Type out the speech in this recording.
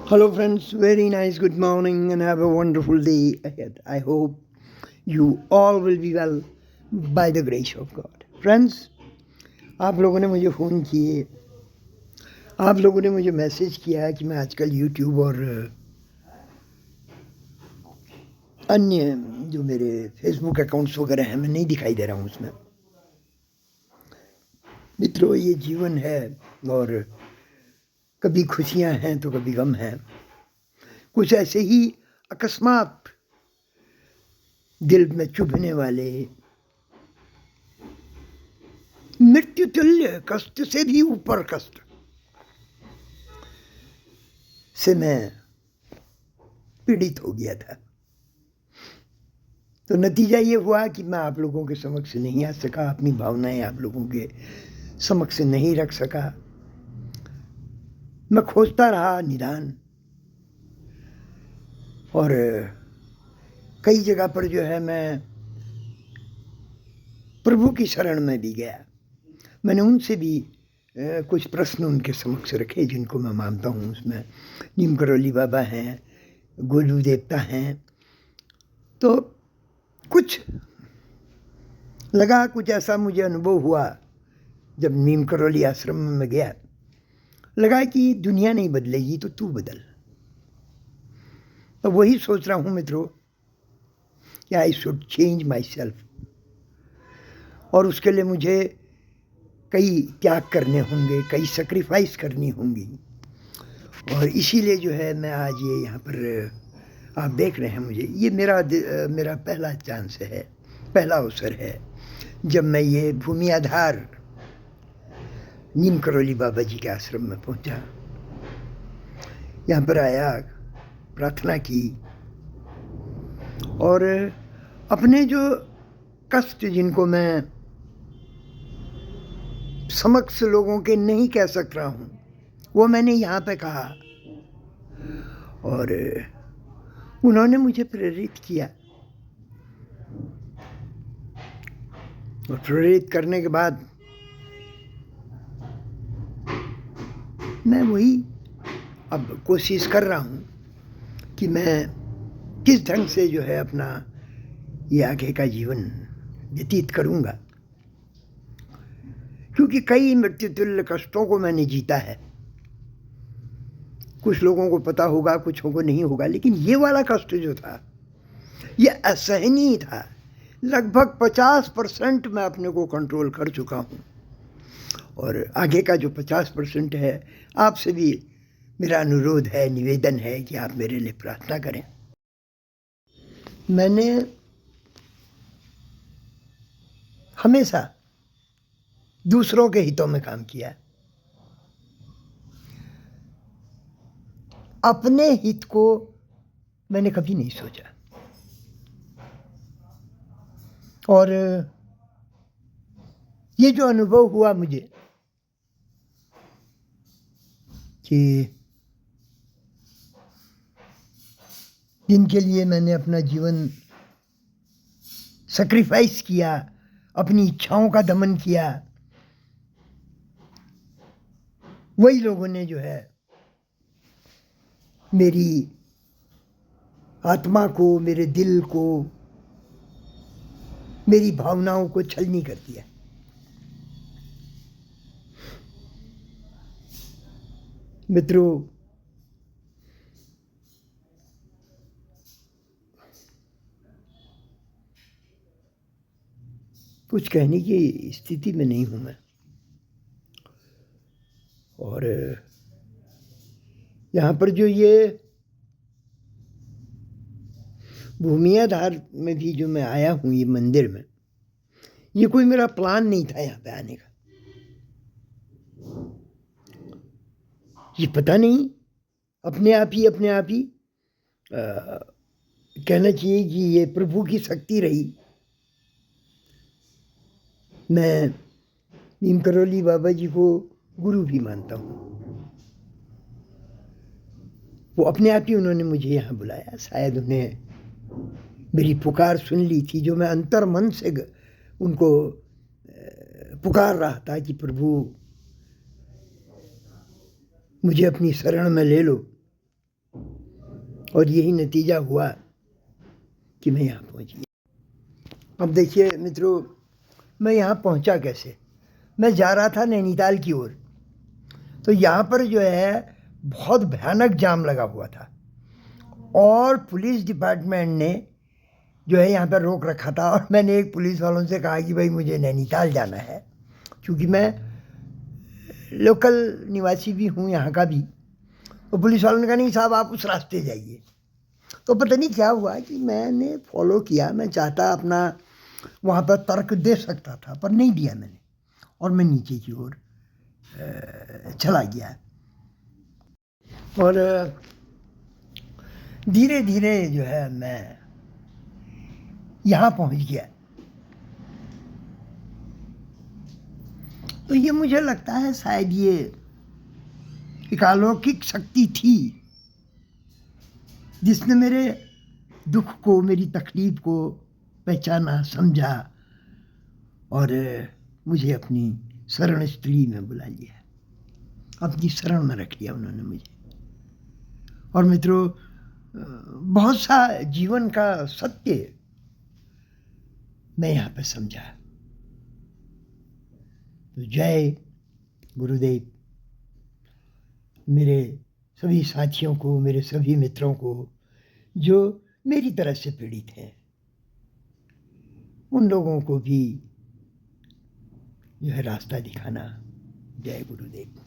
Hello, friends. Very nice. Good morning, and have a wonderful day ahead. I hope you all will be well by the grace of God. Friends, आप लोगों ने मुझे phone किए, आप लोगों ने मुझे मैसेज किया कि मैं आजकल यूट्यूब और अन्य जो मेरे फेसबुक अकाउंट्स वगैरह हैं मैं नहीं दिखाई दे रहा हूँ उसमें। मित्रों, ये जीवन है और कभी खुशियाँ हैं तो कभी गम हैं। कुछ ऐसे ही अकस्मात दिल में चुभने वाले मृत्यु तुल्य कष्ट से भी ऊपर कष्ट से मैं पीड़ित हो गया था। तो नतीजा ये हुआ कि मैं आप लोगों के समक्ष नहीं आ सका, अपनी भावनाएं आप लोगों के समक्ष नहीं रख सका। मैं खोजता रहा निदान, और कई जगह पर जो है मैं प्रभु की शरण में भी गया। मैंने उनसे भी कुछ प्रश्न उनके समक्ष रखे जिनको मैं मानता हूँ। उसमें नीम करौली बाबा हैं, गोलू देवता हैं। तो कुछ लगा, कुछ ऐसा मुझे अनुभव हुआ जब नीम करौली आश्रम में मैं गया। लगा कि दुनिया नहीं बदलेगी तो तू बदल। तो वही सोच रहा हूँ मित्रों कि I should change my self, और उसके लिए मुझे कई त्याग करने होंगे, कई सेक्रीफाइस करनी होंगी। और इसीलिए जो है मैं आज ये यहाँ पर आप देख रहे हैं मुझे, ये मेरा पहला चांस है, पहला अवसर है जब मैं ये भूमि आधार नीम करौली बाबा जी के आश्रम में पहुंचा। यहाँ पर आया, प्रार्थना की, और अपने जो कष्ट जिनको मैं समक्ष लोगों के नहीं कह सक रहा हूँ वो मैंने यहाँ पे कहा, और उन्होंने मुझे प्रेरित किया। और प्रेरित करने के बाद मैं वही अब कोशिश कर रहा हूँ कि मैं किस ढंग से जो है अपना ये आगे का जीवन व्यतीत करूँगा, क्योंकि कई मृत्युतुल्य कष्टों को मैंने जीता है। कुछ लोगों को पता होगा, कुछ को नहीं होगा, लेकिन ये वाला कष्ट जो था ये असहनीय था। लगभग 50% मैं अपने को कंट्रोल कर चुका हूँ, और आगे का जो 50% है आपसे भी मेरा अनुरोध है, निवेदन है कि आप मेरे लिए प्रार्थना करें। मैंने हमेशा दूसरों के हितों में काम किया, अपने हित को मैंने कभी नहीं सोचा। और ये जो अनुभव हुआ मुझे कि जिनके लिए मैंने अपना जीवन सेक्रीफाइस किया, अपनी इच्छाओं का दमन किया, वही लोगों ने जो है मेरी आत्मा को, मेरे दिल को, मेरी भावनाओं को छलनी कर दिया। मित्रों, कुछ कहने की स्थिति में नहीं हूं मैं। और यहाँ पर जो ये भूमि आधार में भी जो मैं आया हूँ ये मंदिर में, ये कोई मेरा प्लान नहीं था यहाँ पे आने का। ये पता नहीं अपने आप ही कहना चाहिए कि ये प्रभु की शक्ति रही। मैं नीम करौली बाबा जी को गुरु भी मानता हूँ। वो अपने आप ही उन्होंने मुझे यहाँ बुलाया। शायद उन्हें मेरी पुकार सुन ली थी, जो मैं अंतर मन से उनको पुकार रहा था कि प्रभु मुझे अपनी शरण में ले लो। और यही नतीजा हुआ कि मैं यहाँ पहुँच गया। अब देखिए मित्रों, मैं यहाँ पहुँचा कैसे। मैं जा रहा था नैनीताल की ओर, तो यहाँ पर जो है बहुत भयानक जाम लगा हुआ था और पुलिस डिपार्टमेंट ने जो है यहाँ पर रोक रखा था। और मैंने एक पुलिस वालों से कहा कि भाई मुझे नैनीताल जाना है, क्योंकि मैं लोकल निवासी भी हूँ यहाँ का भी। तो पुलिस वालों ने कहा नहीं साहब आप उस रास्ते जाइए। तो पता नहीं क्या हुआ कि मैंने फॉलो किया। मैं चाहता अपना वहाँ पर तर्क दे सकता था, पर नहीं दिया मैंने, और मैं नीचे की ओर चला गया। और धीरे धीरे जो है मैं यहाँ पहुँच गया। तो ये मुझे लगता है शायद ये एक अलौकिक शक्ति थी जिसने मेरे दुख को, मेरी तकलीफ को पहचाना, समझा और मुझे अपनी शरण स्थली में बुला लिया, अपनी शरण में रख लिया उन्होंने मुझे। और मित्रों, बहुत सा जीवन का सत्य मैं यहाँ पर समझा। तो जय गुरुदेव मेरे सभी साथियों को, मेरे सभी मित्रों को जो मेरी तरह से पीड़ित हैं, उन लोगों को भी जो है रास्ता दिखाना। जय गुरुदेव।